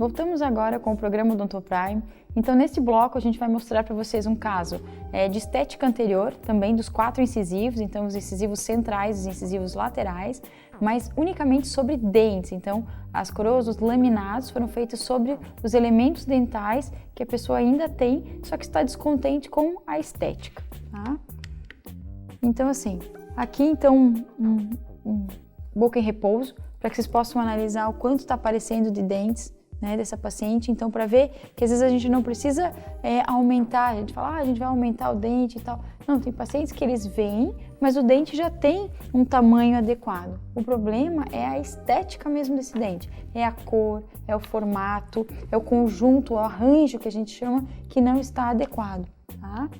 Voltamos agora com o programa Odonto Prime. Então, nesse bloco, a gente vai mostrar para vocês um caso de estética anterior, também dos 4 incisivos, então os incisivos centrais, os incisivos laterais, mas unicamente sobre dentes. Então, as coroas, os laminados foram feitos sobre os elementos dentais que a pessoa ainda tem, só que está descontente com a estética, tá? Então, assim, aqui então boca em repouso, para que vocês possam analisar o quanto está aparecendo de dentes, né, dessa paciente. Então, para ver que às vezes a gente não precisa aumentar, a gente fala, a gente vai aumentar o dente e tal. Não, tem pacientes que eles vêm, mas o dente já tem um tamanho adequado. O problema é a estética mesmo desse dente. É a cor, é o formato, é o conjunto, o arranjo que a gente chama, que não está adequado, tá?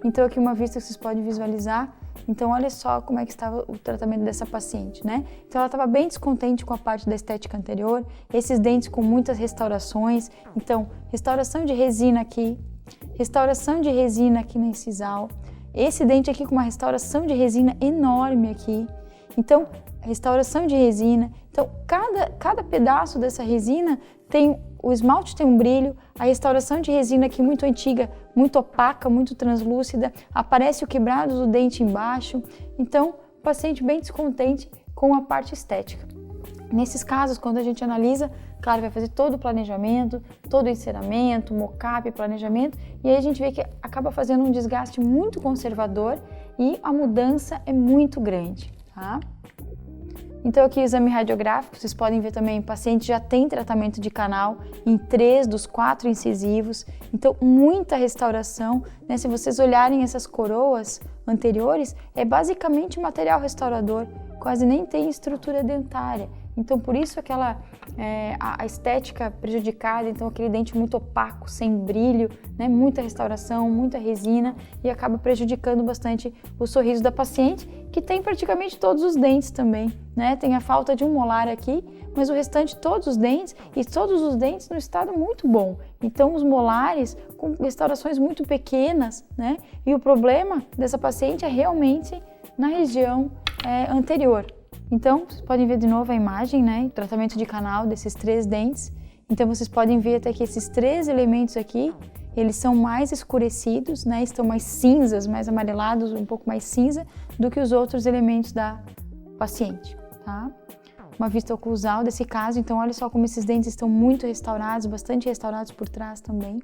Então, aqui uma vista que vocês podem visualizar. Então, olha só como é que estava o tratamento dessa paciente, né? Então, ela estava bem descontente com a parte da estética anterior, esses dentes com muitas restaurações. Então, restauração de resina aqui na incisal, esse dente aqui com uma restauração de resina enorme aqui. Então, restauração de resina. Então, cada pedaço dessa resina o esmalte tem um brilho, a restauração de resina aqui muito antiga, muito opaca, muito translúcida, aparece o quebrado do dente embaixo. Então, o paciente bem descontente com a parte estética. Nesses casos, quando a gente analisa, claro, vai fazer todo o planejamento, todo o enceramento, mockup, planejamento, e aí a gente vê que acaba fazendo um desgaste muito conservador e a mudança é muito grande, tá? Então aqui o exame radiográfico, vocês podem ver também, o paciente já tem tratamento de canal em 3 dos 4 incisivos, então muita restauração, né? Se vocês olharem essas coroas anteriores, é basicamente material restaurador, quase nem tem estrutura dentária. Então por isso a estética prejudicada, então aquele dente muito opaco, sem brilho, né? Muita restauração, muita resina e acaba prejudicando bastante o sorriso da paciente, que tem praticamente todos os dentes também, né? Tem a falta de um molar aqui, mas o restante todos os dentes e todos os dentes no estado muito bom. Então os molares com restaurações muito pequenas, né? E o problema dessa paciente é realmente na região anterior. Então, vocês podem ver de novo a imagem, né? Tratamento de canal desses 3 dentes. Então, vocês podem ver até que esses 3 elementos aqui, eles são mais escurecidos, né? Estão mais cinzas, mais amarelados, um pouco mais cinza do que os outros elementos da paciente, tá? Uma vista oclusal desse caso. Então, olha só como esses dentes estão muito restaurados, bastante restaurados por trás também.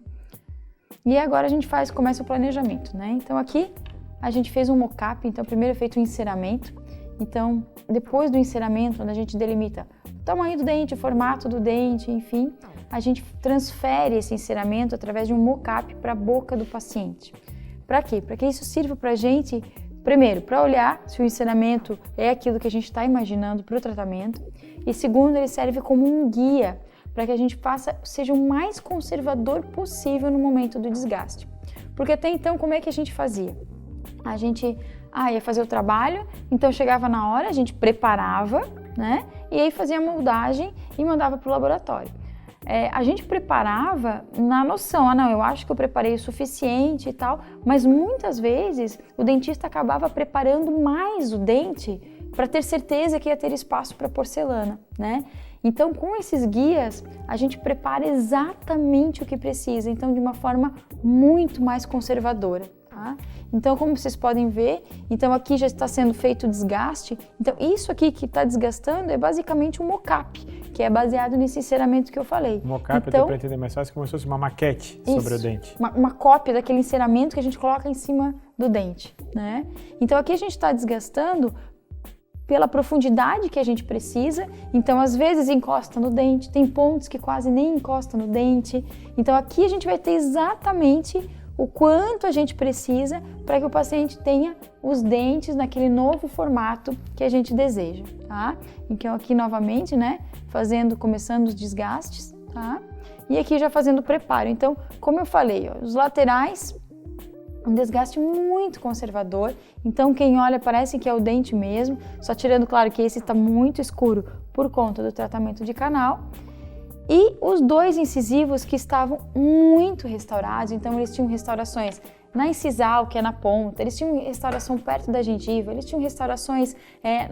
E agora a gente começa o planejamento, né? Então, aqui a gente fez um mockup. Então, primeiro é feito o enceramento. Então, depois do enceramento, onde a gente delimita o tamanho do dente, o formato do dente, enfim, a gente transfere esse enceramento através de um mockup para a boca do paciente. Para quê? Para que isso sirva para a gente, primeiro, para olhar se o enceramento é aquilo que a gente está imaginando para o tratamento, e segundo, ele serve como um guia para que a gente seja o mais conservador possível no momento do desgaste. Porque até então, como é que a gente fazia? A gente ia fazer o trabalho, então chegava na hora, a gente preparava, né? E aí fazia a moldagem e mandava para o laboratório. A gente preparava na noção, não, eu acho que eu preparei o suficiente e tal, mas muitas vezes o dentista acabava preparando mais o dente para ter certeza que ia ter espaço para porcelana, né? Então, com esses guias, a gente prepara exatamente o que precisa, então de uma forma muito mais conservadora. Tá? Então, como vocês podem ver, então aqui já está sendo feito o desgaste. Então, isso aqui que está desgastando é basicamente um mockup, que é baseado nesse enceramento que eu falei. Mockup, então, para entender mais fácil, como se fosse uma maquete sobre o dente. Uma cópia daquele enceramento que a gente coloca em cima do dente, né? Então, aqui a gente está desgastando pela profundidade que a gente precisa, então às vezes encosta no dente, tem pontos que quase nem encosta no dente. Então, aqui a gente vai ter exatamente o quanto a gente precisa para que o paciente tenha os dentes naquele novo formato que a gente deseja, tá? Então aqui novamente, né, começando os desgastes, tá? E aqui já fazendo o preparo. Então, como eu falei, os laterais, um desgaste muito conservador. Então quem olha parece que é o dente mesmo, só tirando claro que esse está muito escuro por conta do tratamento de canal. E os 2 incisivos que estavam muito restaurados, então eles tinham restaurações na incisal, que é na ponta, eles tinham restauração perto da gengiva, eles tinham restaurações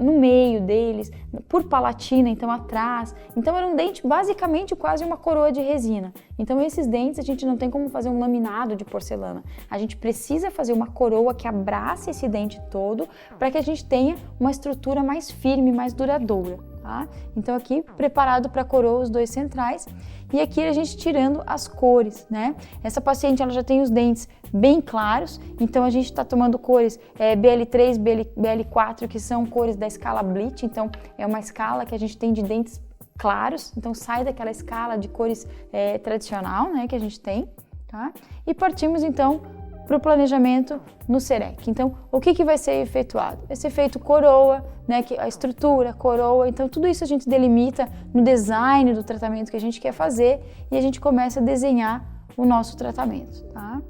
no meio deles, por palatina, então atrás. Então era um dente basicamente quase uma coroa de resina. Então esses dentes a gente não tem como fazer um laminado de porcelana. A gente precisa fazer uma coroa que abrace esse dente todo para que a gente tenha uma estrutura mais firme, mais duradoura. Tá? Então aqui preparado para coroa os 2 centrais e aqui a gente tirando as cores, né? Essa paciente ela já tem os dentes bem claros, então a gente está tomando cores BL3, BL4, que são cores da escala Bleach, então é uma escala que a gente tem de dentes claros, então sai daquela escala de cores tradicional, né, que a gente tem, tá? E partimos então para o planejamento no CEREC. Então, o que vai ser efetuado? Vai ser feito coroa, né, a estrutura, coroa, então tudo isso a gente delimita no design do tratamento que a gente quer fazer e a gente começa a desenhar o nosso tratamento, tá?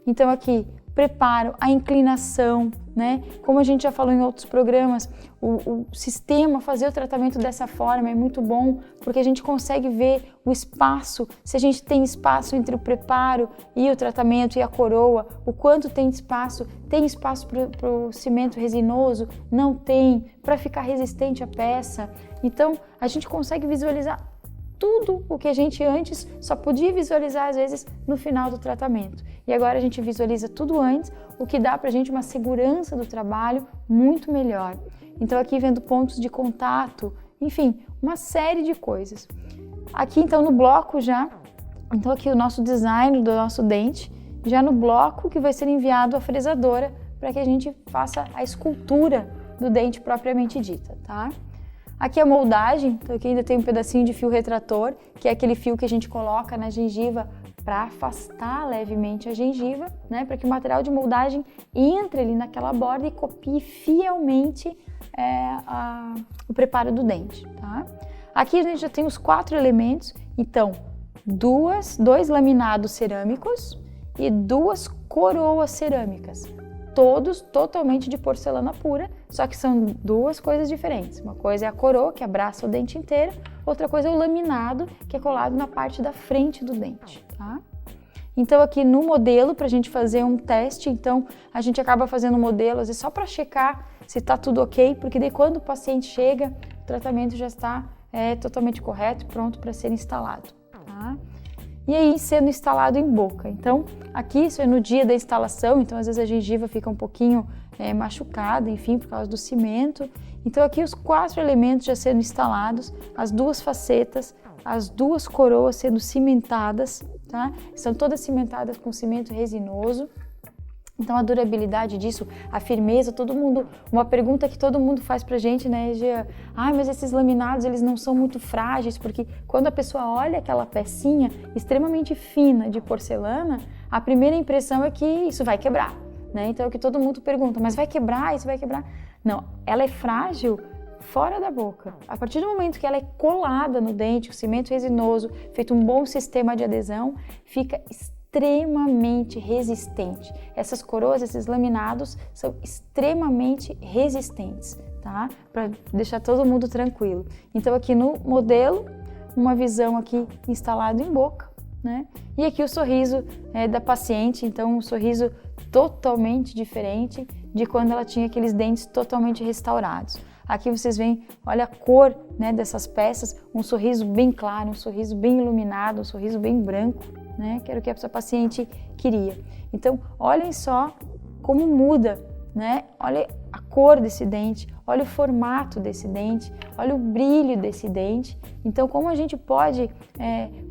Então aqui, preparo, a inclinação, né? Como a gente já falou em outros programas, o sistema, fazer o tratamento dessa forma é muito bom, porque a gente consegue ver o espaço, se a gente tem espaço entre o preparo e o tratamento e a coroa, o quanto tem espaço para o cimento resinoso, não tem, para ficar resistente à peça. Então, a gente consegue visualizar tudo o que a gente antes só podia visualizar, às vezes, no final do tratamento. E agora a gente visualiza tudo antes, o que dá pra gente uma segurança do trabalho muito melhor. Então aqui vendo pontos de contato, enfim, uma série de coisas. Aqui então no bloco já, então aqui o nosso design do nosso dente, já no bloco que vai ser enviado à fresadora para que a gente faça a escultura do dente propriamente dita, tá? Aqui a moldagem, então aqui ainda tem um pedacinho de fio retrator, que é aquele fio que a gente coloca na gengiva para afastar levemente a gengiva, né, para que o material de moldagem entre ali naquela borda e copie fielmente o preparo do dente, tá? Aqui a gente já tem os 4 elementos, então 2 laminados cerâmicos e 2 coroas cerâmicas. Todos totalmente de porcelana pura, só que são 2 coisas diferentes. Uma coisa é a coroa, que abraça o dente inteiro, outra coisa é o laminado, que é colado na parte da frente do dente, tá? Então aqui no modelo, para a gente fazer um teste, então a gente acaba fazendo o modelo, às vezes só para checar se está tudo ok, porque daí quando o paciente chega, o tratamento já está totalmente correto, pronto para ser instalado, tá? E aí sendo instalado em boca. Então aqui isso é no dia da instalação, então às vezes a gengiva fica um pouquinho machucada, enfim, por causa do cimento. Então aqui os 4 elementos já sendo instalados, as 2 facetas, as 2 coroas sendo cimentadas, tá? São todas cimentadas com cimento resinoso. Então a durabilidade disso, a firmeza, uma pergunta que todo mundo faz pra gente, né, Gia? Mas esses laminados, eles não são muito frágeis, porque quando a pessoa olha aquela pecinha extremamente fina de porcelana, a primeira impressão é que isso vai quebrar, né? Então é o que todo mundo pergunta, mas vai quebrar, isso vai quebrar? Não, ela é frágil fora da boca. A partir do momento que ela é colada no dente, o cimento resinoso, feito um bom sistema de adesão, fica extremamente resistente. Essas coroas, esses laminados são extremamente resistentes, tá? Para deixar todo mundo tranquilo. Então aqui no modelo, uma visão aqui instalado em boca, né? E aqui o sorriso da paciente, então um sorriso totalmente diferente de quando ela tinha aqueles dentes totalmente restaurados. Aqui vocês veem, olha a cor, né, dessas peças, um sorriso bem claro, um sorriso bem iluminado, um sorriso bem branco, né, que era o que a sua paciente queria. Então, olhem só como muda, né? Olha a cor desse dente, olha o formato desse dente, olha o brilho desse dente. Então, como a gente pode,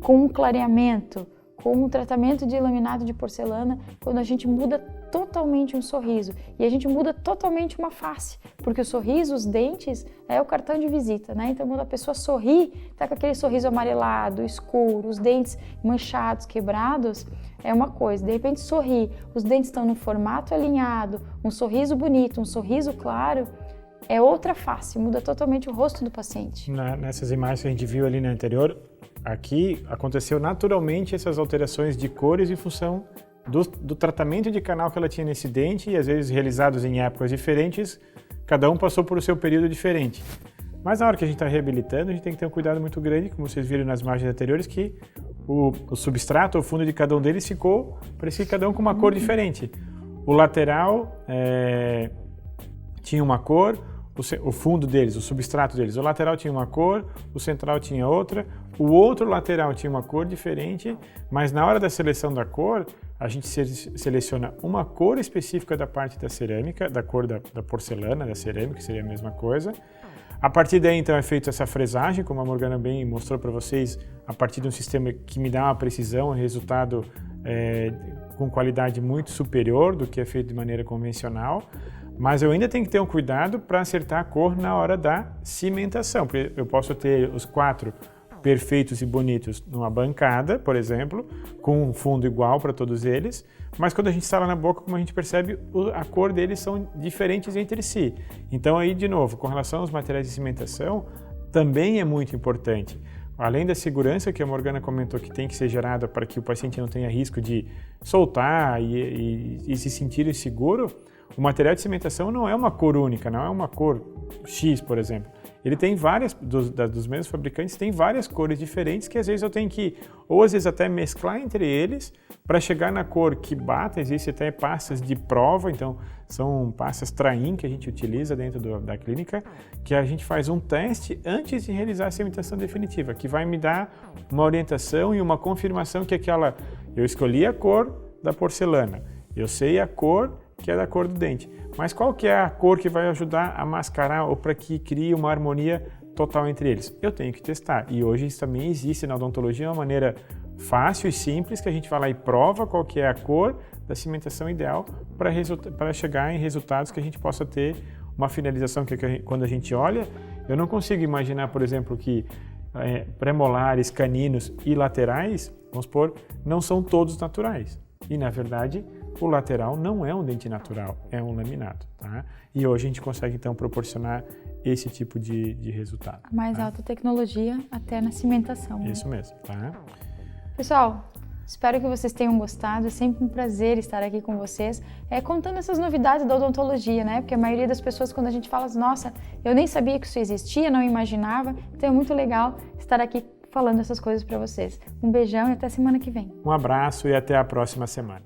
com um clareamento, com um tratamento de laminado de porcelana, quando a gente muda totalmente um sorriso e a gente muda totalmente uma face, porque o sorriso, os dentes, é o cartão de visita, né? Então, quando a pessoa sorri, tá com aquele sorriso amarelado, escuro, os dentes manchados, quebrados, é uma coisa. De repente, sorri, os dentes estão no formato alinhado, um sorriso bonito, um sorriso claro, é outra face, muda totalmente o rosto do paciente. Nessas imagens que a gente viu ali na anterior, aqui aconteceu naturalmente essas alterações de cores em função do tratamento de canal que ela tinha nesse dente e às vezes realizados em épocas diferentes, cada um passou por o seu período diferente. Mas na hora que a gente está reabilitando, a gente tem que ter um cuidado muito grande, como vocês viram nas imagens anteriores, que o substrato, o fundo de cada um deles parecia cada um com uma cor diferente. O lateral tinha uma cor, o fundo deles, o substrato deles, o lateral tinha uma cor, o central tinha outra, o outro lateral tinha uma cor diferente, mas na hora da seleção da cor, a gente seleciona uma cor específica da parte da cerâmica, da cor da porcelana, da cerâmica, que seria a mesma coisa. A partir daí, então, é feita essa fresagem, como a Morgana bem mostrou para vocês, a partir de um sistema que me dá uma precisão, um resultado com qualidade muito superior do que é feito de maneira convencional. Mas eu ainda tenho que ter um cuidado para acertar a cor na hora da cimentação, porque eu posso ter os 4 perfeitos e bonitos numa bancada, por exemplo, com um fundo igual para todos eles, mas quando a gente instala na boca, como a gente percebe, a cor deles são diferentes entre si. Então aí, de novo, com relação aos materiais de cimentação, também é muito importante. Além da segurança que a Morgana comentou que tem que ser gerada para que o paciente não tenha risco de soltar e se sentir inseguro, o material de cimentação não é uma cor única, não é uma cor X, por exemplo. Ele tem várias, dos mesmos fabricantes, tem várias cores diferentes que às vezes eu tenho que, ou às vezes até mesclar entre eles para chegar na cor que bata. Existem até pastas de prova, então são pastas Train que a gente utiliza dentro da clínica, que a gente faz um teste antes de realizar a cimentação definitiva, que vai me dar uma orientação e uma confirmação que eu escolhi a cor da porcelana, eu sei a cor que é da cor do dente. Mas qual que é a cor que vai ajudar a mascarar ou para que crie uma harmonia total entre eles? Eu tenho que testar. E hoje isso também existe na odontologia, uma maneira fácil e simples que a gente vai lá e prova qual que é a cor da cimentação ideal para chegar em resultados que a gente possa ter uma finalização que quando a gente olha, eu não consigo imaginar, por exemplo, que premolares, caninos e laterais, vamos supor, não são todos naturais. E, na verdade, o lateral não é um dente natural, é um laminado, tá? E hoje a gente consegue, então, proporcionar esse tipo de resultado. A mais alta tecnologia até na cimentação. Isso mesmo, tá? Pessoal, espero que vocês tenham gostado. É sempre um prazer estar aqui com vocês, contando essas novidades da odontologia, né? Porque a maioria das pessoas, quando a gente fala, nossa, eu nem sabia que isso existia, não imaginava. Então é muito legal estar aqui falando essas coisas para vocês. Um beijão e até semana que vem. Um abraço e até a próxima semana.